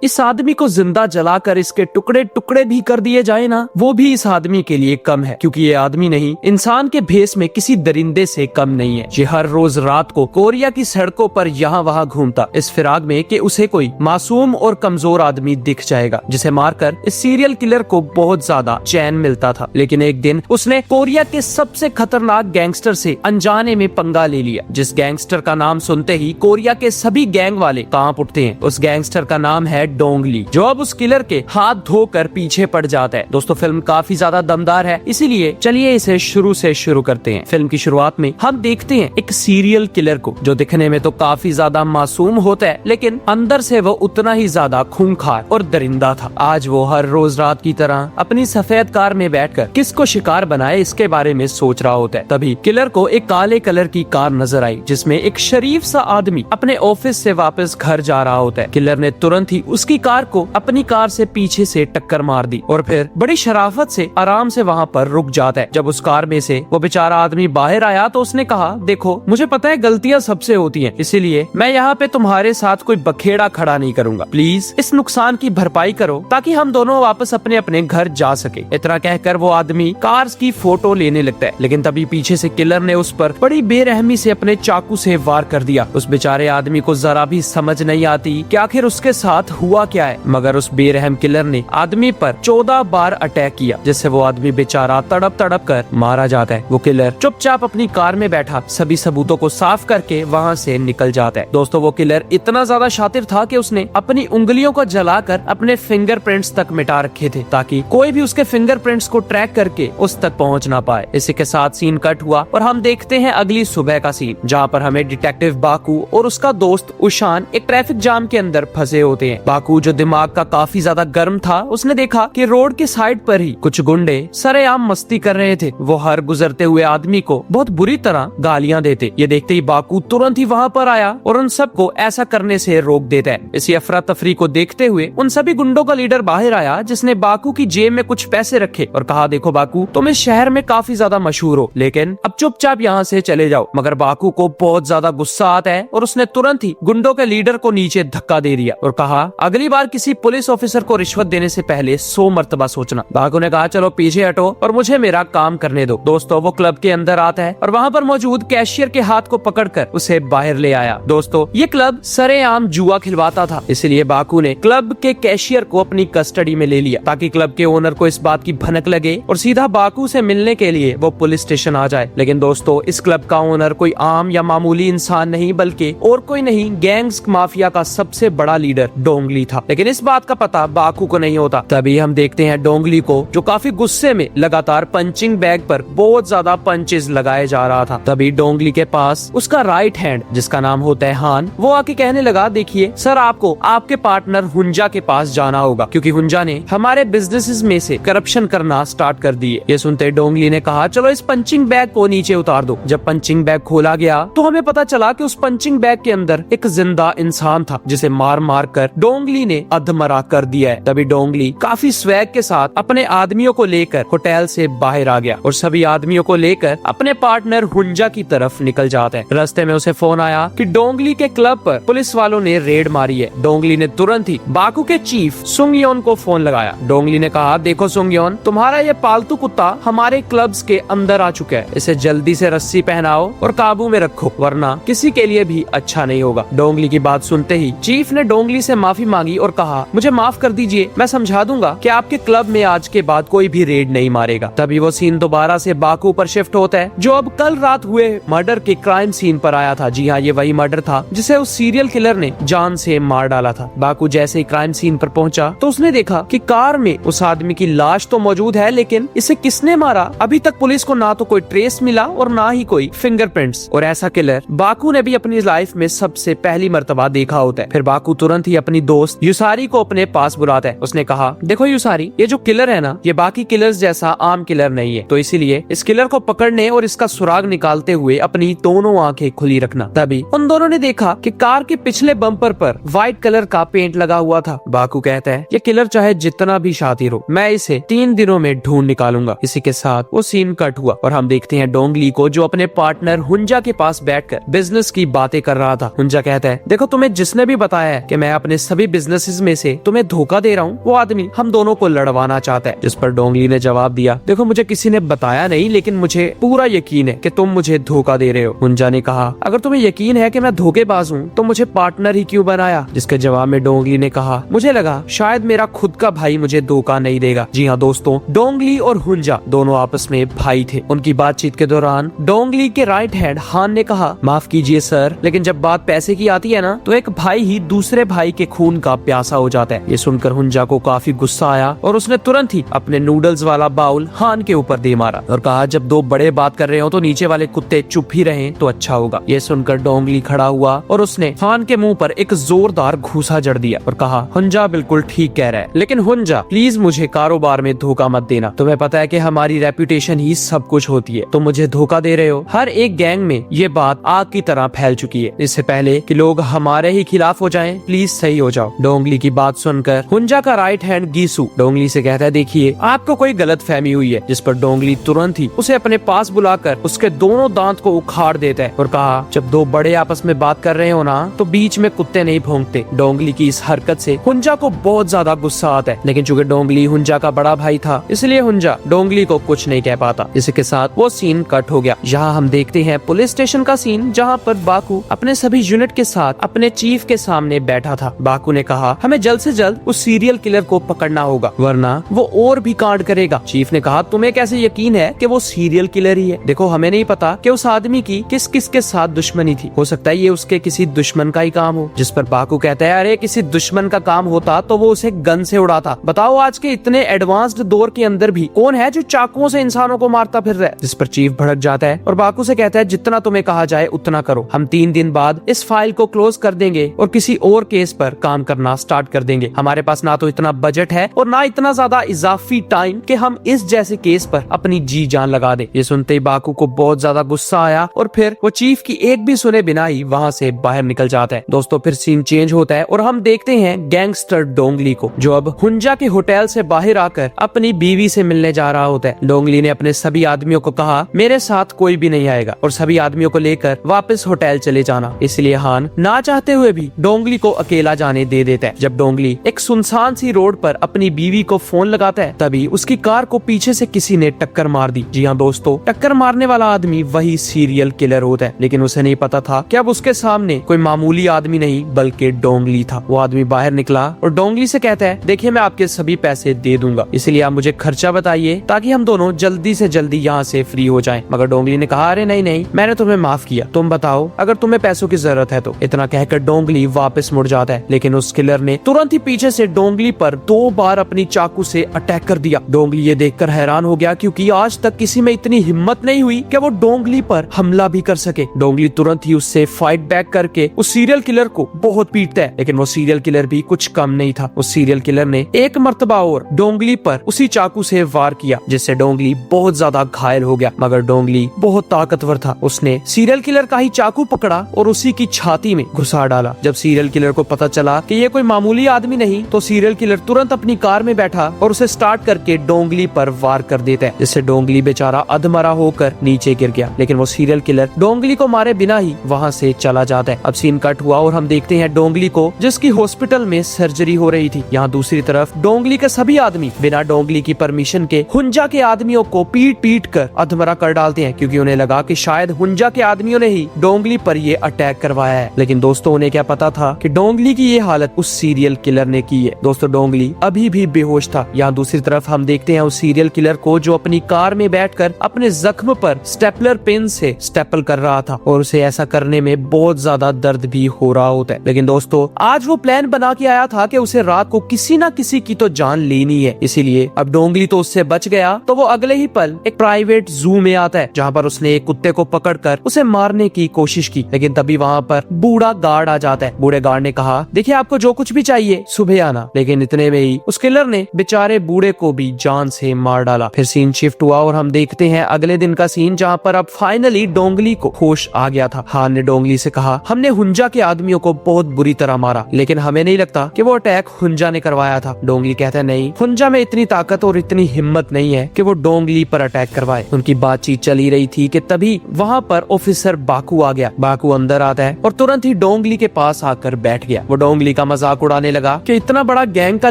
इस आदमी को जिंदा जलाकर इसके टुकड़े टुकड़े भी कर दिए जाए ना, वो भी इस आदमी के लिए कम है, क्योंकि ये आदमी नहीं, इंसान के भेष में किसी दरिंदे से कम नहीं है। ये हर रोज रात को कोरिया की सड़कों पर यहाँ वहाँ घूमता, इस फिराक में कि उसे कोई मासूम और कमजोर आदमी दिख जाएगा जिसे मारकर इस सीरियल किलर को बहुत ज्यादा चैन मिलता था। लेकिन एक दिन उसने कोरिया के सबसे खतरनाक गैंगस्टर से अनजाने में पंगा ले लिया, जिस गैंगस्टर का नाम सुनते ही कोरिया के सभी गैंग वाले कांप उठते हैं। उस गैंगस्टर का नाम है डोंग ली, जो अब उस किलर के हाथ धोकर पीछे पड़ जाता है। दोस्तों फिल्म काफी ज्यादा दमदार है, इसीलिए चलिए इसे शुरू से शुरू करते हैं। फिल्म की शुरुआत में हम देखते हैं एक सीरियल किलर को, जो दिखने में तो काफी ज्यादा मासूम होता है, लेकिन अंदर से वो उतना ही ज्यादा खूंखार और दरिंदा था। आज वो हर रोज रात की तरह अपनी सफेद कार में बैठकर किसको शिकार बनाए इसके बारे में सोच रहा होता है। तभी किलर को एक काले कलर की कार नजर आई, जिसमें एक शरीफ सा आदमी अपने ऑफिस से वापस घर जा रहा होता है। किलर ने तुरंत ही उसकी कार को अपनी कार से पीछे से टक्कर मार दी और फिर बड़ी शराफत से आराम से वहाँ पर रुक जाता है। जब उस कार में से वो बेचारा आदमी बाहर आया तो उसने कहा, देखो मुझे पता है गलतियाँ सबसे होती हैं, इसीलिए मैं यहाँ पे तुम्हारे साथ कोई बखेड़ा खड़ा नहीं करूंगा। प्लीज इस नुकसान की भरपाई करो ताकि हम दोनों वापस अपने अपने घर जा सके। इतना कहकर वो आदमी कार्स की फोटो लेने लगता है, लेकिन तभी पीछे से किलर ने उस पर बड़ी बेरहमी से अपने चाकू से वार कर दिया। उस बेचारे आदमी को जरा भी समझ नहीं आती कि आखिर उसके साथ हुआ क्या है, मगर उस बेरहम किलर ने आदमी पर 14 बार अटैक किया, जिससे वो आदमी बेचारा तड़प तड़प कर मारा जाता है। वो किलर चुपचाप अपनी कार में बैठा सभी सबूतों को साफ करके वहाँ से निकल जाता है। दोस्तों वो किलर इतना ज्यादा शातिर था कि उसने अपनी उंगलियों को जलाकर अपने फिंगरप्रिंट्स तक मिटा रखे थे, ताकि कोई भी उसके फिंगरप्रिंट्स को ट्रैक करके उस तक पहुँच ना पाए। इसी के साथ सीन कट हुआ और हम देखते हैं अगली सुबह का सीन, जहाँ पर हमें डिटेक्टिव बाकू और उसका दोस्त उशान एक ट्रैफिक जाम के अंदर फंसे होते हैं। बाकू जो दिमाग का काफी ज्यादा गर्म था, उसने देखा कि रोड के साइड पर ही कुछ गुंडे सरेआम मस्ती कर रहे थे। वो हर गुजरते हुए आदमी को बहुत बुरी तरह गालियां देते। ये देखते ही बाकू तुरंत ही वहाँ पर आया और उन सबको ऐसा करने से रोक देता है। इसी अफरा तफरी को देखते हुए उन सभी गुंडों का लीडर बाहर आया, जिसने बाकू की जेब में कुछ पैसे रखे और कहा, देखो बाकू तुम इस शहर में काफी ज्यादा मशहूर हो, लेकिन अब चुपचाप यहाँ से चले जाओ। मगर बाकू को बहुत ज्यादा गुस्सा आता है और उसने तुरंत ही गुंडों के लीडर को नीचे धक्का दे दिया और कहा, अगली बार किसी पुलिस ऑफिसर को रिश्वत देने से पहले 100 मर्तबा सोचना। बाकू ने कहा, चलो पीछे हटो और मुझे मेरा काम करने दो। दोस्तों वो क्लब के अंदर आता है और वहाँ पर मौजूद कैशियर के हाथ को पकड़कर उसे बाहर ले आया। दोस्तों ये क्लब सरेआम जुआ खिलवाता था, इसलिए बाकू ने क्लब के कैशियर को अपनी कस्टडी में ले लिया, ताकि क्लब के ओनर को इस बात की भनक लगे और सीधा बाकू से मिलने के लिए वो पुलिस स्टेशन आ जाए। लेकिन दोस्तों इस क्लब का ओनर कोई आम या मामूली इंसान नहीं, बल्कि और कोई नहीं, गैंग्स माफिया का सबसे बड़ा लीडर डोंग ली था। लेकिन इस बात का पता बाकू को नहीं होता। तभी हम देखते हैं डोंग ली को, जो काफी गुस्से में लगातार पंचिंग बैग पर बहुत ज्यादा पंचेस लगाए जा रहा था। तभी डोंग ली के पास उसका राइट हैंड, जिसका नाम होता है हान, वो आके कहने लगा, देखिए सर, आपको आपके पार्टनर हुंजा के पास जाना होगा, क्योंकि हुंजा ने हमारे बिजनेसेस में से करप्शन करना स्टार्ट कर दिए। ये सुनते डोंग ली ने कहा, चलो इस पंचिंग बैग को नीचे उतार दो। जब पंचिंग बैग खोला गया तो हमें पता चला कि उस पंचिंग बैग के अंदर एक जिंदा इंसान था, जिसे मार मार कर डोंग ली ने अधमरा कर दिया है। तभी डोंग ली काफी स्वैग के साथ अपने आदमियों को लेकर होटल से बाहर आ गया और सभी आदमियों को लेकर अपने पार्टनर हुंजा की तरफ निकल जाता है। रास्ते में उसे फोन आया कि डोंगली के क्लब पर पुलिस वालों ने रेड मारी है। डोंगली ने तुरंत ही बाकू के चीफ सुंगयोन को फोन लगाया। डोंगली ने कहा, देखो सुंगयोन, तुम्हारा ये पालतू कुत्ता हमारे क्लब्स के अंदर आ चुका है, इसे जल्दी से रस्सी पहनाओ और काबू में रखो, वरना किसी के लिए भी अच्छा नहीं होगा। डोंगली की बात सुनते ही चीफ ने डोंगली से माफी मांगी और कहा, मुझे माफ कर दीजिए, मैं समझा दूंगा कि आपके क्लब में आज के बाद कोई भी रेड नहीं मारेगा। तभी वो सीन दोबारा से बाकू पर शिफ्ट होता है, जो अब कल रात हुए मर्डर के क्राइम सीन पर आया था। जी हाँ, ये वही मर्डर था जिसे उस सीरियल किलर ने जान से मार डाला था। बाकू जैसे ही क्राइम सीन पर पहुंचा तो उसने देखा कि कार में उस आदमी की लाश तो मौजूद है, लेकिन इसे किसने मारा अभी तक पुलिस को ना तो कोई ट्रेस मिला और ना ही कोई फिंगरप्रिंट्स। और ऐसा किलर बाकू ने भी अपनी लाइफ में सबसे पहली मर्तबा देखा होता है। फिर बाकू तुरंत ही अपनी दोस्त युसारी को अपने पास बुलाता है। उसने कहा, देखो युसारी, ये जो किलर है ना, ये बाकी किलर्स जैसा आम किलर नहीं है, तो इसीलिए इस किलर को पकड़ने और इसका सुराग निकालते हुए अपनी दोनों आंखें खुली रखना। तभी उन दोनों ने देखा कि कार के पिछले बम्पर पर व्हाइट कलर का पेंट लगा हुआ था। बाकू कहता है, ये किलर चाहे जितना भी शातिर हो, मैं इसे 3 दिनों में ढूंढ निकालूंगा। इसी के साथ वो सीन कट हुआ और हम देखते हैं डोंगली को, जो अपने पार्टनर हुंजा के पास बैठकर बिजनेस की बातें कर रहा था। हुंजा कहता है, देखो तुम्हें जिसने भी बताया है कि मैं अपने सभी बिजनेसेस में से तुम्हें धोखा दे रहा हूँ, वो आदमी हम दोनों को लड़वाना चाहता है। जिस पर डोंगली ने जवाब दिया, देखो मुझे किसी ने बताया नहीं, लेकिन मुझे पूरा यकीन है कि तुम मुझे धोखा दे रहे हो। हुंजा ने कहा, अगर तुम्हें यकीन है कि मैं धोखेबाज हूँ तो मुझे पार्टनर ही क्यों बनाया? जिसके जवाब में डोंगली ने कहा, मुझे लगा शायद मेरा खुद का भाई मुझे धोखा नहीं देगा। जी हाँ दोस्तों, डोंगली और हुंजा दोनों आपस में भाई थे। उनकी बातचीत के दौरान डोंगली के राइट हैंड हान ने कहा, माफ कीजिए सर, लेकिन जब बात पैसे की आती है ना, तो एक भाई ही दूसरे भाई के खून का प्यासा हो जाता है। ये सुनकर हुंजा को काफी गुस्सा आया और उसने तुरंत ही अपने नूडल्स वाला बाउल हान के ऊपर दे मारा और कहा, जब दो बड़े बात कर रहे हो तो नीचे वाले कुत्ते चुप ही रहें तो अच्छा होगा। ये सुनकर डोंगली खड़ा हुआ और उसने हान के मुंह पर एक जोरदार घूसा जड़ दिया और कहा, हुंजा बिल्कुल ठीक कह रहा है, लेकिन हुंजा प्लीज मुझे कारोबार में धोखा मत देना। तुम्हें पता है कि हमारी रेपुटेशन ही सब कुछ होती है, तुम मुझे धोखा दे रहे हो। हर एक गैंग में ये बात आग की तरह फैल चुकी है। इससे पहले कि लोग हमारे ही खिलाफ हो जाएं, प्लीज सही हो जाओ। डोंगली की बात सुनकर हुंजा का राइट हैंड गीसू डोंगली से कहता है, देखिए आपको कोई गलत फहमी हुई है। जिस पर डोंगली तुरंत ही उसे अपने पास बुलाकर उसके दोनों दांत को उखाड़ देता है और कहा, जब दो बड़े आपस में बात कर रहे हो ना, तो बीच में कुत्ते नहीं भौंकते। डोंगली की इस हरकत से हुंजा को बहुत ज्यादा गुस्सा आता है, लेकिन चूंकि डोंगली हुंजा का बड़ा भाई था, इसलिए हुंजा डोंगली को कुछ नहीं कह पाता। इसी के साथ वो सीन कट हो गया। यहाँ हम देखते हैं पुलिस स्टेशन का सीन, जहाँ पर बाकू अपने सभी यूनिट के साथ अपने चीफ के सामने बैठा था। बाकू ने कहा, हमें जल्द से जल्द उस सीरियल किलर को पकड़ना होगा, वरना वो और भी कांड करेगा। चीफ ने कहा, तुम्हें कैसे यकीन है कि वो सीरियल किलर ही है? देखो हमें नहीं पता कि उस आदमी की किस किस के साथ दुश्मनी थी, हो सकता है ये उसके किसी दुश्मन का ही काम हो। जिस पर बाकू कहता है, अरे किसी दुश्मन का काम होता तो वो उसे गन से उड़ाता। बताओ आज के इतने एडवांस्ड दौर के अंदर भी कौन है जो चाकुओं से इंसानों को मारता फिर रहा है? जिस पर चीफ भड़क जाता है और बाकू से कहता है, जितना तुम्हें कहा जाए उतना करो, हम 3 दिन बाद इस फाइल को क्लोज कर देंगे और किसी और केस पर काम करना स्टार्ट कर देंगे। हमारे पास ना तो इतना बजट है और ना इतना ज्यादा इजाफी टाइम कि हम इस जैसे केस पर अपनी जी जान लगा दे। ये सुनते ही बाकू को बहुत ज्यादा गुस्सा आया और फिर वो चीफ की एक भी सुने बिना ही वहाँ से बाहर निकल जाता है। दोस्तों फिर सीन चेंज होता है और हम देखते हैं गैंगस्टर डोंगली को, जो अब हुंजा के होटल से बाहर आकर अपनी बीवी से मिलने जा रहा होता है। डोंगली ने अपने सभी आदमियों को कहा, मेरे साथ कोई भी नहीं आएगा और सभी आदमियों को लेकर वापस होटल चले जाना। इसलिए हान ना चाहते हुए भी डोंगली को अकेला जाने दे देता है। जब डोंगली एक सुनसान सी रोड पर अपनी बीवी को फोन लगाता है, तभी उसकी कार को पीछे से किसी ने टक्कर मार दी। जी हाँ दोस्तों, टक्कर मारने वाला आदमी वही सीरियल किलर होता है, लेकिन उसे नहीं पता था कि अब उसके सामने कोई मामूली आदमी नहीं बल्कि डोंगली था। वो आदमी बाहर निकला और डोंगली से कहता है, देखिए मैं आपके सभी पैसे दे दूंगा, इसलिए आप मुझे खर्चा बताइए ताकि हम दोनों जल्दी से जल्दी यहाँ से फ्री हो जाएं। मगर डोंगली ने कहा, अरे नहीं नहीं, मैंने तुम्हें माफ किया, तुम बताओ अगर तुम्हें पैसों की जरूरत है तो। इतना कहकर डोंगली वापस मुड़ जाता है, लेकिन उस किलर ने तुरंत ही पीछे से डोंगली पर 2 बार अपनी चाकू से अटैक कर दिया। डोंगली ये देखकर हैरान हो गया, क्योंकि आज तक किसी में इतनी हिम्मत नहीं हुई कि वो डोंगली पर हमला भी कर सके। डोंगली तुरंत ही उससे फाइट बैक करके उस सीरियल किलर को बहुत पीटता है, लेकिन वो सीरियल किलर भी कुछ कम नहीं था। उस सीरियल किलर ने एक मर्तबा और डोंगली पर उसी चाकू से वार किया, जिससे डोंगली बहुत ज्यादा घायल हो गया। मगर डोंगली बहुत ताकतवर था, उसने सीरियल किलर का ही चाकू पकड़ा और उसी की छाती में घुसा डाला। जब सीरियल किलर को पता चला कि ये कोई मामूली आदमी नहीं, तो सीरियल किलर तुरंत अपनी कार में बैठा और उसे स्टार्ट करके डोंगली पर वार कर देता है, जिससे डोंगली बेचारा अधमरा होकर नीचे गिर गया। लेकिन वो सीरियल किलर डोंगली को मारे बिना ही वहाँ से चला जाता है। अब सीन कट हुआ और हम देखते हैं डोंगली को, जिसकी हॉस्पिटल में सर्जरी हो रही थी। यहाँ दूसरी तरफ डोंगली के सभी आदमी बिना डोंगली की परमिशन के हुंजा के आदमियों को पीट पीट कर अधमरा कर डालते हैं, क्योंकि उन्हें लगा कि शायद हुंजा के आदमियों ने ही डोंगली पर ये अटैक करवाया है। लेकिन दोस्तों उन्हें क्या पता था कि डोंगली की ये हालत उस सीरियल किलर ने की है। दोस्तों डोंगली अभी भी बेहोश था। यहाँ दूसरी तरफ हम देखते हैं उस सीरियल किलर को, जो अपनी कार में बैठकर अपने जख्म पर स्टेपलर पेन से स्टेपल कर रहा था और उसे ऐसा करने में बहुत ज्यादा दर्द भी हो रहा होता है। लेकिन दोस्तों आज वो प्लान बना के आया था कि उसे रात को किसी न किसी की तो जान लेनी है, इसीलिए अब डोंगली तो उससे बच गया, तो वो अगले ही पल एक प्राइवेट जू में आता है, जहाँ पर उसने एक कुत्ते को पकड़कर उसे मारने की कोशिश की। लेकिन तभी वहाँ पर बूढ़ा गार्ड आ जाता है। बूढ़े गार्ड ने कहा, देखिए आपको जो कुछ भी चाहिए सुबह आना। लेकिन इतने में ही उस किलर ने बेचारे बूढ़े को भी जान से मार डाला। फिर सीन शिफ्ट हुआ और हम देखते हैं अगले दिन का सीन, जहाँ पर अब फाइनली डोंगली को होश आ गया था। हान ने डोंगली से कहा, हमने हुंजा के आदमियों को बहुत बुरी तरह मारा, लेकिन हमें नहीं लगता कि वो अटैक हुंजा ने करवाया था। डोंगली कहता है, नहीं, हुंजा में इतनी ताकत और इतनी हिम्मत नहीं है कि वो डोंगली पर अटैक करवाए। उनकी बातचीत चल ही रही थी कि तभी वहाँ पर ऑफिसर बाकू आ गया। बाकू अंदर आता है और तुरंत ही डोंगली के पास आकर बैठ गया। वो डोंगली का मजाक उड़ाने लगा कि इतना बड़ा गैंग का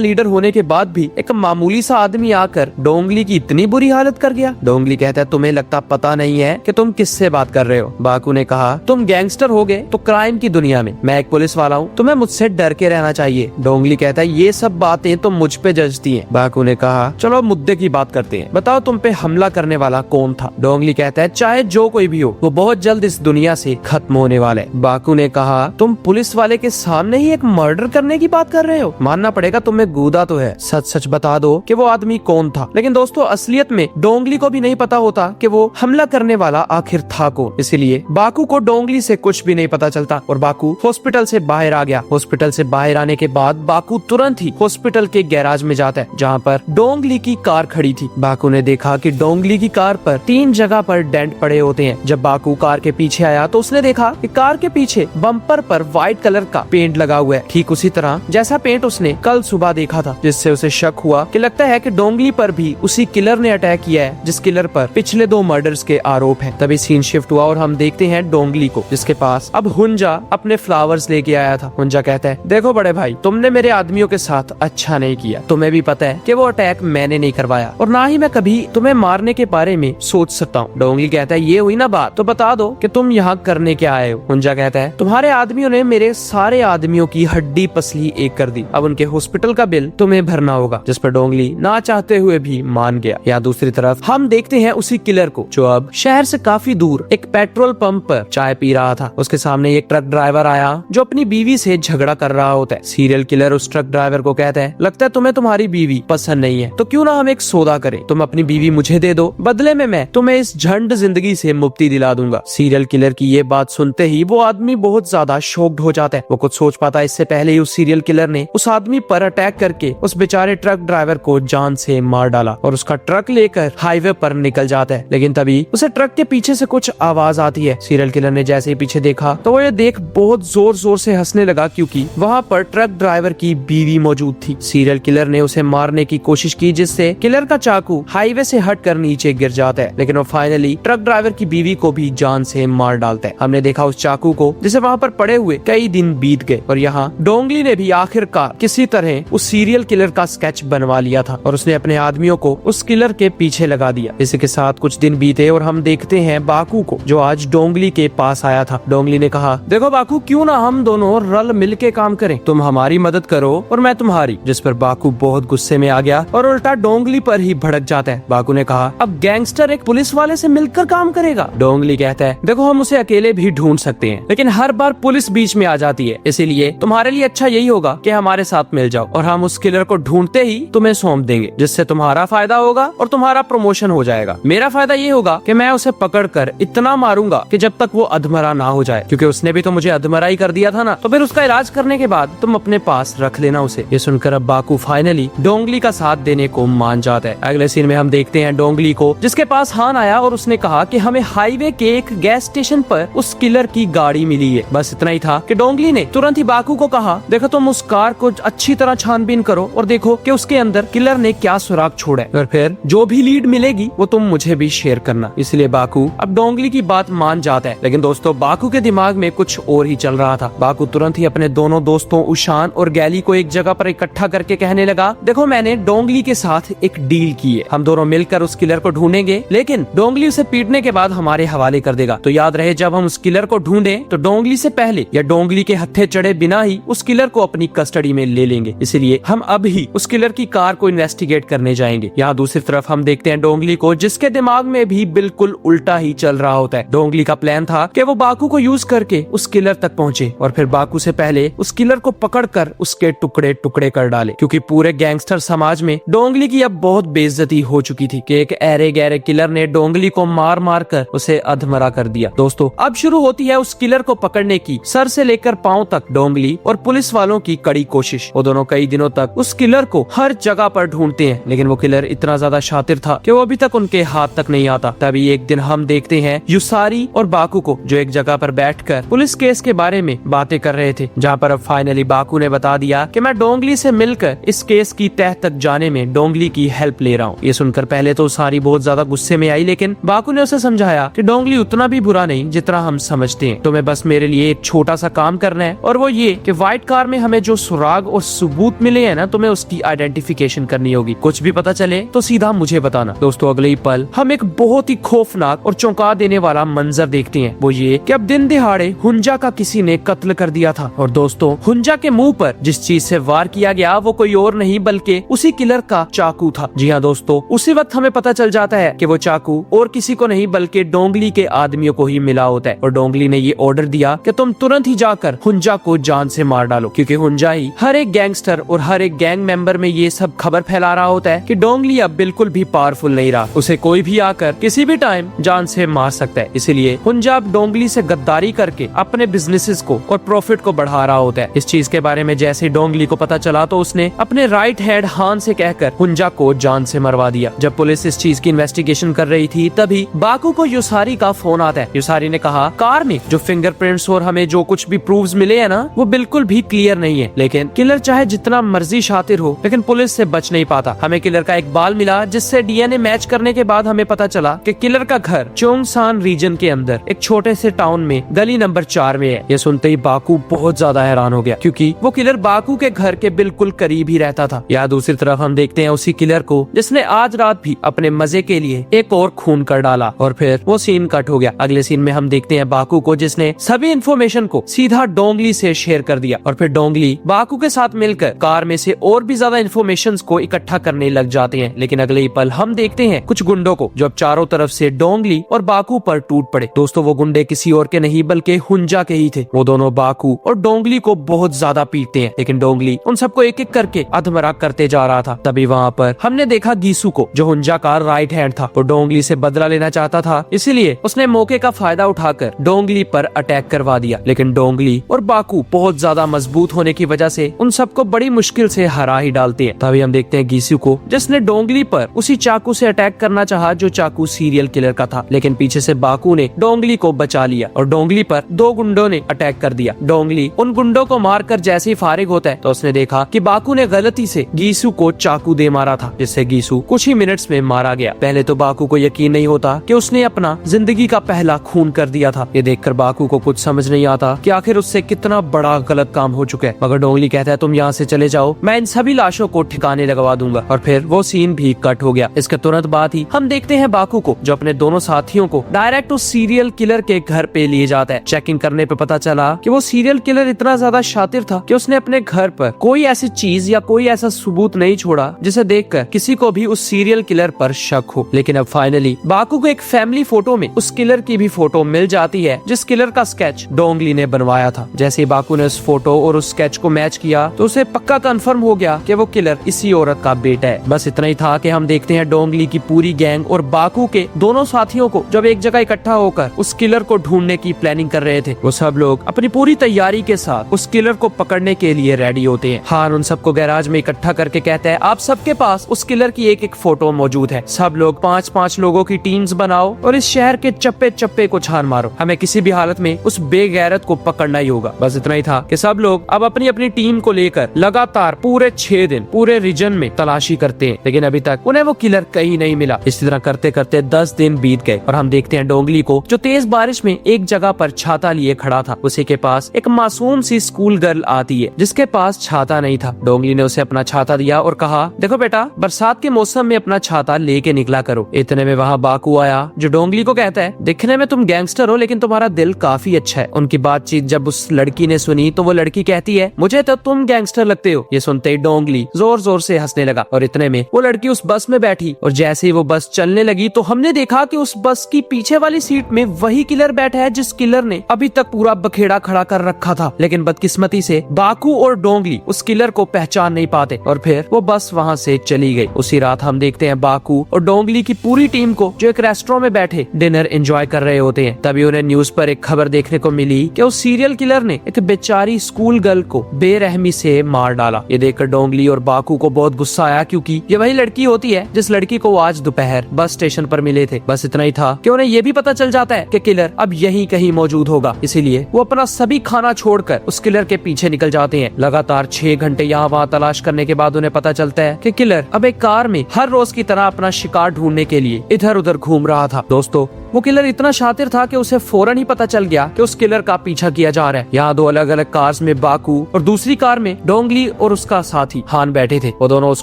लीडर होने के बाद भी एक मामूली सा आदमी आकर डोंगली की इतनी बुरी हालत कर गया। डोंगली कहता है तुम्हें लगता पता नहीं है कि तुम किससे बात कर रहे हो। बाकू ने कहा तुम गैंगस्टर हो गए तो क्राइम की दुनिया में, मैं एक पुलिस वाला हूँ, तुम्हें मुझसे डर के रहना चाहिए। डोंगली कहता है ये सब बातें तो मुझ पे जचती हैं। बाकू ने कहा चलो मुद्दे की बात करते हैं, बताओ तुम पे हमला करने वाला कौन था। डोंगली कहता है चाहे जो कोई भी हो वो बहुत जल्द इस दुनिया से खत्म होने वाला है। बाकू ने कहा तुम पुलिस वाले के सामने ही एक मर्डर करने की बात कर रहे हो, मानना पड़ेगा तुम्हें गूदा तो है, सच सच बता दो कि वो आदमी कौन था। लेकिन दोस्तों असलियत में डोंगली को भी नहीं पता होता कि वो हमला करने वाला आखिर था कौन, इसीलिए बाकू को डोंगली से कुछ भी नहीं पता चलता और बाकू हॉस्पिटल से बाहर आ गया। हॉस्पिटल से बाहर आने के बाद बाकू तुरंत ही हॉस्पिटल के गैराज में जाता है जहाँ पर डोंगली की कार खड़ी थी। बाकू ने देखा कि डोंगली की कार पर 3 जगह पर डेंट पड़े होते हैं। जब बाकू कार के पीछे आया तो उसने देखा कि कार के पीछे बम्पर पर व्हाइट कलर का पेंट लगा हुआ है, ठीक उसी तरह जैसा पेंट उसने कल सुबह देखा था, जिससे उसे शक हुआ कि लगता है कि डोंगली पर भी उसी किलर ने अटैक किया है जिस किलर पर पिछले 2 मर्डर्स के आरोप हैं। तभी सीन शिफ्ट हुआ और हम देखते हैं डोंगली को, जिसके पास अब हुंजा अपने फ्लावर्स लेके आया था। हुंजा कहता है देखो बड़े भाई तुमने मेरे आदमियों के साथ अच्छा नहीं किया, तुम्हें भी पता है कि वो अटैक मैंने नहीं करवाया और ना ही मैं कभी तुम्हें मारने के बारे में सोच सकता हूँ। डोंगली कहता है ये हुई ना बात, तो बता दो कि तुम यहाँ करने क्या आए हो। हुंजा कहता है तुम्हारे आदमियों ने मेरे सारे आदमियों की हड्डी पसली एक कर दी, अब उनके हॉस्पिटल का बिल तुम्हें भरना होगा, जिस पर डोंगली ना चाहते हुए भी मान गया। या दूसरी तरफ हम देखते हैं उसी किलर को जो अब शहर से काफी दूर एक पेट्रोल पंप पर चाय पी रहा था। उसके सामने एक ट्रक ड्राइवर आया जो अपनी बीवी से झगड़ा कर रहा होता है। सीरियल किलर उस ट्रक ड्राइवर को कहता है लगता है तुम्हें तुम्हारी बीवी पसंद नहीं है, तो क्यों ना हम एक सौदा करें, तुम अपनी बीवी मुझे दे दो, बदले में मैं तुम्हें इस झंड जिंदगी से मुक्ति दिला दूंगा। सीरियल किलर की ये बात सुनते ही वो आदमी बहुत ज्यादा शॉक्ड हो जाता है। वो कुछ सोच पाता है इससे पहले ही उस सीरियल किलर ने उस आदमी पर अटैक करके उस बेचारे ट्रक ड्राइवर को जान से मार डाला और उसका ट्रक लेकर हाईवे पर निकल जाता है। लेकिन तभी उसे ट्रक के पीछे से कुछ आवाज आती है। सीरियल किलर ने जैसे ही पीछे देखा तो वो ये देख बहुत जोर जोर से हंसने लगा क्योंकि वहाँ पर ट्रक ड्राइवर की बीवी मौजूद थी। सीरियल किलर ने उसे मारने की कोशिश की जिससे किलर का चाकू हाईवे से हटकर नीचे गिर जाता है, लेकिन वो फाइनली ट्रक ड्राइवर की बीवी को भी जान से मार डालता है। हमने देखा उस चाकू को जिसे वहाँ पर पड़े हुए कई दिन बीत गए और यहाँ डोंगली ने भी आखिरकार किसी तरह उस सीरियल किलर का स्केच बनवा लिया था और उसने अपने आदमियों को उस किलर के पीछे लगा दिया। इसी के साथ कुछ दिन बीते और हम देखते हैं बाकू को जो आज डोंगली के पास आया था। डोंगली ने कहा देखो बाकू क्यों ना हम दोनों रल मिल के काम करें, तुम हमारी मदद करो और मैं तुम्हारी। जिस पर बाकू बहुत गुस्से में आ गया और उल्टा डोंगली पर ही भड़क जाता है। बाकू ने कहा अब गैंगस्टर एक पुलिस वाले से मिलकर काम करेगा। डोंगली कहता है देखो हम उसे अकेले भी ढूंढ सकते हैं लेकिन हर बार पुलिस बीच में आ जाती है, इसीलिए तुम्हारे लिए अच्छा यही होगा कि हमारे साथ मिल जाओ और हम उस किलर को ढूंढते ही तुम्हें सौंप देंगे, जिससे तुम्हारा फायदा होगा और तुम्हारा प्रमोशन हो जाएगा। मेरा फायदा ये होगा कि मैं उसे पकड़कर इतना मारूंगा कि जब तक वो अधमरा ना हो जाए, क्योंकि उसने भी तो मुझे अधमरा ही कर दिया था ना, तो फिर उसका इलाज करने के बाद तुम अपने पास रख लेना उसे। ये सुनकर अब बाकू फाइनली डोंगली का साथ देने को मान जाता है। अगले सीन में हम देखते हैं डोंगली को जिसके पास हान आया और उसने कहा कि हमें हाईवे के एक गैस स्टेशन पर उस किलर की गाड़ी मिली है। बस इतना ही था कि डोंगली ने तुरंत ही बाकू को कहा देखो तुम उस कार को अच्छी तरह छानबीन करो और देखो कि उसके अंदर किलर ने क्या सुराग छोड़ा है और फिर जो भी लीड मिलेगी वो तुम मुझे भी शेयर करना। इसलिए बाकू अब डोंगली की बात मान जाता है। लेकिन दोस्तों बाकू के दिमाग में कुछ और ही चल रहा था। बाकू तुरंत ही अपने दोनों दोस्तों उशान और गैली को एक जगह पर इकट्ठा करके कहने लगा देखो मैंने डोंगली के साथ एक डील की है, हम दोनों मिलकर उस किलर को ढूंढेंगे लेकिन डोंगली उसे पीटने के बाद हमारे हवाले कर देगा। तो याद रहे जब हम उस किलर को ढूंढे तो डोंगली से पहले या डोंगली के हत्थे चढ़े बिना ही उस किलर को अपनी कस्टडी में ले लेंगे। इसलिए हम अब ही उस किलर की कार को इन्वेस्टिगेट करने जाएंगे। यहाँ दूसरी तरफ हम देखते हैं डोंगली को जिसके दिमाग में भी बिल्कुल उल्टा ही चल रहा होता है। डोंगली का प्लान था कि वो बाकू को यूज करके उस किलर तक पहुंचे और फिर बाकू से पहले उस किलर को पकड़कर उसके टुकड़े टुकड़े कर डाले, क्योंकि पूरे गैंगस्टर समाज में डोंगली की अब बहुत बेइज्जती हो चुकी थी कि एक ऐरे गहरे किलर ने डोंगली को मार मार कर उसे अधमरा कर दिया। दोस्तों अब शुरू होती है उस किलर को पकड़ने की सर से लेकर पांव तक डोंगली और पुलिस वालों की कड़ी कोशिश। वो दोनों कई दिनों तक उस किलर को हर जगह पर ढूंढते हैं लेकिन वो किलर इतना ज्यादा शातिर था कि वो अभी तक उनके हाथ तक नहीं आता। तभी एक दिन हम देखते हैं यूसारी और बाकू को जो एक जगह पर बैठकर पुलिस केस के बारे में बातें कर रहे थे, जहाँ पर अब फाइनली बाकू ने बता दिया कि मैं डोंगली से मिलकर इस केस की तह तक जाने में डोंगली की हेल्प ले रहा हूँ। ये सुनकर पहले तो सारी बहुत ज्यादा गुस्से में आई, लेकिन बाकू ने उसे समझाया कि डोंगली उतना भी बुरा नहीं जितना हम समझते हैं, तुम्हें बस मेरे लिए एक छोटा सा काम करना है और वो ये कि व्हाइट व्हाइट कार में हमें जो सुराग और सबूत मिले हैं ना, तुम्हें उसकी आइडेंटिफिकेशन करनी होगी। कुछ भी पता चले तो सीधा मुझे बताना। दोस्तों अगले ही पल हम एक बहुत ही खौफनाक और चौंका देने वाला मंजर देखते हैं। वो ये कि अब दिन दिहाड़े हुंजा का किसी ने कत्ल कर दिया था। और दोस्तों हुंजा के मुंह पर जिस चीज से वार किया गया वो कोई और नहीं बल्कि उसी किलर का चाकू था। जी हाँ दोस्तों, उसी वक्त हमें पता चल जाता है कि वो चाकू और किसी को नहीं बल्कि डोंगली के आदमियों को ही मिला होता है। और डोंगली ने ये ऑर्डर दिया कि तुम तुरंत ही जाकर हुंजा को जान से मार डालो, क्योंकि हुंजा ही हर एक गैंगस्टर और हर एक गैंग मेंबर में ये सब खबर फैला रहा होता है कि डोंगली अब बिल्कुल भी पावरफुल नहीं रहा, उसे कोई भी आकर किसी भी टाइम जान से मार सकता है। इसलिए हुंजा अब डोंगली से गद्दारी करके अपने बिजनेसेस को और प्रॉफिट को बढ़ा रहा होता है। इस चीज के बारे में जैसे डोंगली को पता चला तो उसने अपने राइट हैंड हान से कहकर हुंजा को जान से मरवा दिया। जब पुलिस इस चीज की इन्वेस्टिगेशन कर रही थी तभी बाकू को युसारी का फोन आता है। युसारी ने कहा कार में जो फिंगरप्रिंट्स और हमें जो कुछ भी प्रूफ्स मिले हैं ना वो बिल्कुल भी क्लियर नहीं है, लेकिन किलर चाहे जितना मर्जी शातिर हो लेकिन पुलिस से बच नहीं पाता। हमें किलर का एक बाल मिला जिससे डीएनए मैच करने के बाद हमें पता चला कि किलर का घर चोंगसान रीजन के अंदर एक छोटे से टाउन में गली नंबर 4 में है। ये सुनते ही बाकू बहुत ज्यादा हैरान हो गया, क्योंकि वो किलर बाकू के घर के बिल्कुल करीब ही रहता था। या दूसरी तरफ हम देखते हैं उसी किलर को जिसने आज रात भी अपने मजे के लिए एक और खून कर डाला। और फिर वो सीन कट हो गया। अगले सीन में हम देखते हैं बाकू को जिसने सभी इन्फॉर्मेशन को सीधा डोंगली से शेयर कर दिया। और फिर डोंगली बाकू के साथ मिलकर कार में से और भी ज्यादा इन्फॉर्मेशन को इकट्ठा करने लग जाते हैं। लेकिन अगले ही पल हम देखते हैं कुछ गुंडों को जो अब चारों तरफ से डोंगली और बाकू पर टूट पड़े। दोस्तों वो गुंडे किसी और के नहीं बल्कि हुंजा के ही थे। वो दोनों बाकू और डोंगली को बहुत ज्यादा पीटते हैं, लेकिन डोंगली उन सबको एक एक करके अधमरा करते जा रहा था। तभी वहाँ पर हमने देखा गीसू को जो हुंजा का राइट हैंड था। वो डोंगली से बदला लेना चाहता था, इसलिए उसने मौके का फायदा उठाकर डोंगली पर अटैक करवा दिया। लेकिन डोंगली और बाकू बहुत ज्यादा मजबूत होने की वजह से उन सबको बड़ी मुश्किल से हरा ही डालते हैं। तभी हम देखते हैं गीसू को जिसने डोंगली पर उसी चाकू से अटैक करना चाहा जो चाकू सीरियल किलर का था, लेकिन पीछे से बाकू ने डोंगली को बचा लिया और डोंगली पर 2 गुंडों ने अटैक कर दिया। डोंगली उन गुंडों को मारकर जैसे ही फारिग होता है तो उसने देखा कि बाकू ने गलती से गीसू को चाकू दे मारा था, जिससे गीसू कुछ ही मिनट्स में मारा गया। पहले तो बाकू को यकीन नहीं होता कि उसने अपना जिंदगी का पहला खून कर दिया था। ये देखकर बाकू को कुछ समझ नहीं आता कि आखिर उससे कितना बड़ा गलत काम हो चुका है। मगर डोंगली कहता है तुम यहाँ से चले जाओ, मैं इन सभी लाशों को ठिकाने लगवा दूंगा। और फिर वो सीन भी कट हो गया। इसके तुरंत बाद ही हम देखते हैं बाकू को जो अपने दोनों साथियों को डायरेक्ट उस सीरियल किलर के घर पे लिए जाता है। चेकिंग करने पे पता चला कि वो सीरियल किलर इतना ज्यादा शातिर था कि उसने अपने घर पर कोई ऐसी चीज या कोई ऐसा सबूत नहीं छोड़ा जिसे देखकर किसी को भी उस सीरियल किलर पर शक हो। लेकिन अब फाइनली बाकू को एक फैमिली फोटो में उस किलर की भी फोटो मिल जाती है जिस किलर का स्केच डोंगली ने बनवाया था। जैसे ही बाकू ने उस फोटो और उस स्केच को मैच किया तो उसे पक्का कंफर्म हो गया कि वो किलर इसी औरत का बेटा है। बस इतना ही था कि हम देखते हैं डोंगली की पूरी गैंग और बाकू के दोनों साथियों को जब एक जगह इकट्ठा होकर उस किलर को ढूंढने की प्लानिंग कर रहे थे। वो सब लोग अपनी पूरी तैयारी के साथ उस किलर को पकड़ने के लिए रेडी होते हैं। हान उन सबको गैराज में इकट्ठा करके कहता है आप सबके पास उस किलर की एक एक फोटो मौजूद है, सब लोग 5-5 लोगों की टीम्स बनाओ और इस शहर के चप्पे चप्पे को छान मारो। हमें किसी भी हालत में उस बेगैरत को पकड़ना ही होगा। बस इतना ही था कि सब लोग अब अपनी अपनी टीम को लेकर लगातार पूरे 6 दिन पूरे रीजन में तलाशी करते हैं, लेकिन अभी तक उन्हें वो किलर कहीं नहीं मिला। इसी तरह करते करते 10 दिन बीत गए और हम देखते हैं डोंगली को जो तेज बारिश में एक जगह पर छाता लिए खड़ा था। उसी के पास एक मासूम सी स्कूल गर्ल आती है जिसके पास छाता नहीं था। डोंगली ने उसे अपना छाता दिया और कहा देखो बेटा, बरसात के मौसम में अपना छाता लेके निकला करो। इतने में वहाँ बाकू आया जो डोंगली को कहता है दिखने में तुम गैंगस्टर हो लेकिन तुम्हारा दिल काफी अच्छा है। उनकी बातचीत जब उस लड़की ने सुनी तो वो लड़की कहती है मुझे तो तुम गैंगस्टर लगते हो। ये सुनते ही डोंगली जोर जोर से हंसने लगा और इतने में वो लड़की उस बस में बैठी और जैसे ही वो बस चलने लगी तो हमने देखा कि उस बस की पीछे वाली सीट में वही किलर बैठा है जिस किलर ने अभी तक पूरा बखेड़ा खड़ा कर रखा था। लेकिन बदकिस्मती से बाकू और डोंगली उस किलर को पहचान नहीं पाते और फिर वो बस वहाँ से चली गई। उसी रात हम देखते हैं बाकू और डोंगली की पूरी टीम को जो एक रेस्टोरेंट में बैठे डिनर एंजॉय कर रहे होते हैं। तभी उन्हें न्यूज पर एक खबर देखने को मिली कि उस सीरियल किलर ने एक बेचारी स्कूल गर्ल को बेरहमी से मार डाला। ये देखकर डोंगली और बाकू को बहुत गुस्सा आया क्योंकि ये वही लड़की होती है जिस लड़की को आज दोपहर बस स्टेशन पर मिले थे। बस इतना ही था कि उन्हें ये भी पता चल जाता है कि किलर अब यहीं कहीं मौजूद होगा, इसीलिए वो अपना सभी खाना छोड़कर उस किलर के पीछे निकल जाते हैं। लगातार 6 घंटे यहाँ वहाँ तलाश करने के बाद उन्हें पता चलता है कि किलर अब एक कार में हर रोज की तरह अपना शिकार ढूंढने के लिए इधर उधर घूम रहा था। दोस्तों वो किलर इतना शातिर था कि उसे फौरन ही पता चल गया कि उस किलर का पीछा किया जा रहा है। यहाँ दो अलग अलग कार्स में बाकू और दूसरी कार में डोंगली और उसका साथी हान बैठे थे। वो दोनों उस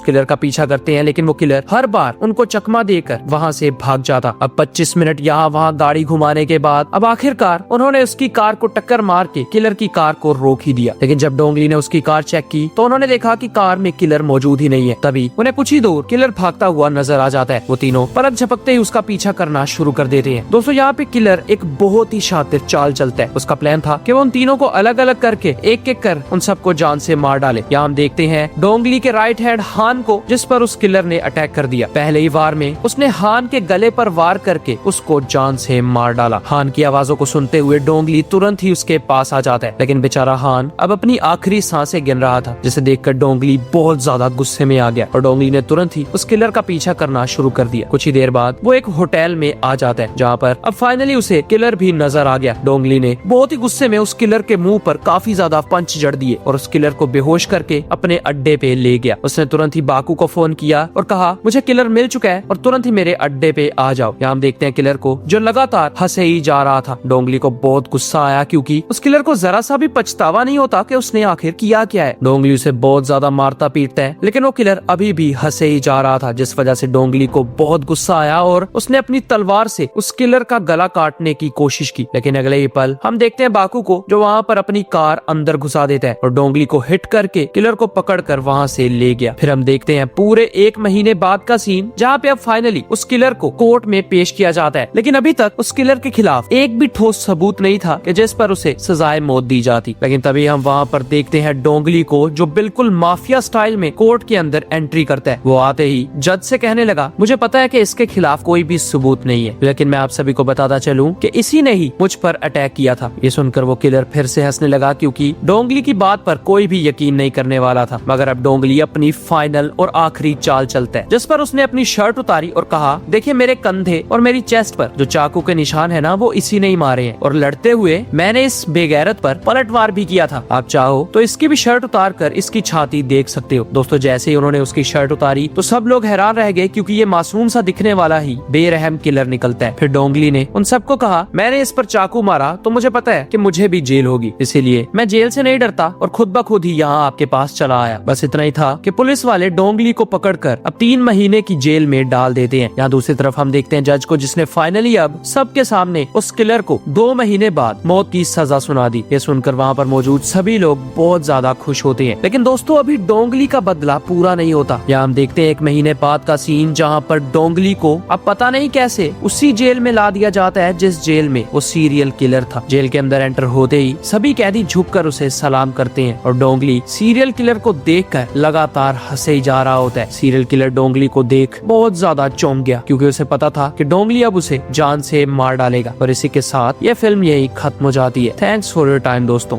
किलर का पीछा करते हैं, लेकिन वो किलर हर बार उनको चकमा देकर वहाँ से भाग जाता। अब 25 मिनट यहाँ वहाँ गाड़ी घुमाने के बाद अब आखिरकार उन्होंने उसकी कार को टक्कर मार के किलर की कार को रोक ही दिया। लेकिन जब डोंगली ने उसकी कार चेक की तो उन्होंने देखा कि कार में किलर मौजूद ही नहीं है। तभी उन्हें कुछ ही दूर किलर भागता हुआ नजर आ जाता है। वो तीनों पलक झपकते ही उसका पीछा करना शुरू कर देते हैं। दोस्तों यहाँ पे किलर एक बहुत ही शातिर चाल चलता है। उसका प्लान था कि वो उन तीनों को अलग अलग करके एक एक कर उन सबको जान से मार डाले। यहाँ हम देखते हैं डोंगली के राइट हैंड हान को, जिस पर उस किलर ने अटैक कर दिया। पहले ही वार में उसने हान के गले पर वार करके उसको जान से मार डाला। हान की आवाजों को सुनते हुए डोंगली तुरंत ही उसके पास आ जाता है, लेकिन बेचारा हान अब अपनी आखिरी सांसें गिन रहा था, जिसे देखकर डोंगली बहुत ज्यादा गुस्से में आ गया और डोंगली ने तुरंत ही उस किलर का पीछा करना शुरू कर दिया। कुछ ही देर बाद वो एक होटल में आ जाता है, जहाँ पर अब फाइनली उसे किलर भी नजर आ गया। डोंगली ने बहुत ही गुस्से में उस किलर के मुंह पर काफी ज्यादा पंच जड़ दिए और उस किलर को बेहोश करके अपने अड्डे पे ले गया। उसने तुरंत ही बाकू को फोन किया और कहा मुझे किलर मिल चुका है और तुरंत ही मेरे अड्डे पे आ जाओ। यहाँ हम देखते हैं किलर को, जो लगातार हंसे ही जा रहा था। डोंगली को बहुत गुस्सा आया, क्योंकि उस किलर को जरा सा भी पछतावा नहीं होता कि उसने आखिर किया क्या है। डोंगली उसे बहुत ज्यादा मारता पीटता है, लेकिन वो किलर अभी भी हंसे ही जा रहा था, जिस वजह से डोंगली को बहुत गुस्सा आया और उसने अपनी तलवार से उस किलर का गला काटने की कोशिश की। लेकिन अगले ही पल हम देखते हैं बाकू को, जो वहाँ पर अपनी कार अंदर घुसा देता है और डोंगली को हिट करके किलर को पकड़कर वहाँ से ले गया। फिर हम देखते हैं पूरे 1 महीने बाद का सीन, जहाँ पे अब फाइनली उस किलर को कोर्ट में पेश किया जाता है। लेकिन अभी तक उस किलर के खिलाफ एक भी ठोस सबूत नहीं था कि जिस पर उसे सजाए मौत दी जाती। लेकिन तभी हम वहाँ पर देखते हैं डोंगली को, जो बिल्कुल माफिया स्टाइल में कोर्ट के अंदर एंट्री करता है। वो आते ही जज से कहने लगा, मुझे पता है कि इसके खिलाफ कोई भी सबूत नहीं है, लेकिन मैं आप सभी को बताता चलूं कि इसी ने ही मुझ पर अटैक किया था। ये सुनकर वो किलर फिर से हंसने लगा, क्योंकि डोंगली की बात पर कोई भी यकीन नहीं करने वाला था। मगर अब डोंगली अपनी फाइनल और आखिरी चाल चलता है, जिस पर उसने अपनी शर्ट उतारी और कहा, देखिए मेरे कंधे और मेरी चेस्ट पर जो चाकू के निशान है ना, वो इसी ने ही मारे हैं और लड़ते हुए मैंने इस बेगैरत पर पलटवार भी किया था। आप चाहो तो इसकी भी शर्ट उतार कर इसकी छाती देख सकते हो। दोस्तों जैसे ही उन्होंने उसकी शर्ट उतारी तो सब लोग हैरान रह गए, क्योंकि ये मासूम सा दिखने वाला ही बेरहम किलर निकलता है। फिर डोंगली ने उन सबको कहा, मैंने इस पर चाकू मारा तो मुझे पता है कि मुझे भी जेल होगी, इसीलिए मैं जेल से नहीं डरता और खुद ब खुद ही यहाँ आपके पास चला आया। बस इतना ही था कि पुलिस वाले डोंगली को पकड़कर अब 3 महीने की जेल में डाल देते हैं। यहाँ दूसरी तरफ हम देखते हैं जज को, जिसने फाइनली अब सबके सामने उस किलर को 2 महीने बाद मौत की सजा सुना दी। ये सुनकर वहाँ पर मौजूद सभी लोग बहुत ज्यादा खुश होते हैं। लेकिन दोस्तों अभी डोंगली का बदला पूरा नहीं होता। यहाँ हम देखते हैं 1 महीने बाद का सीन, जहाँ पर डोंगली को अब पता नहीं कैसे उसी जेल में ला दिया जाता है जिस जेल में वो सीरियल किलर था। जेल के अंदर एंटर होते ही सभी कैदी झुककर उसे सलाम करते हैं और डोंगली सीरियल किलर को देखकर लगातार हंसे ही जा रहा होता है। सीरियल किलर डोंगली को देख बहुत ज्यादा चौंक गया, क्योंकि उसे पता था कि डोंगली अब उसे जान से मार डालेगा। और इसी के साथ यह फिल्म यही खत्म हो जाती है। थैंक्स फॉर योर टाइम दोस्तों।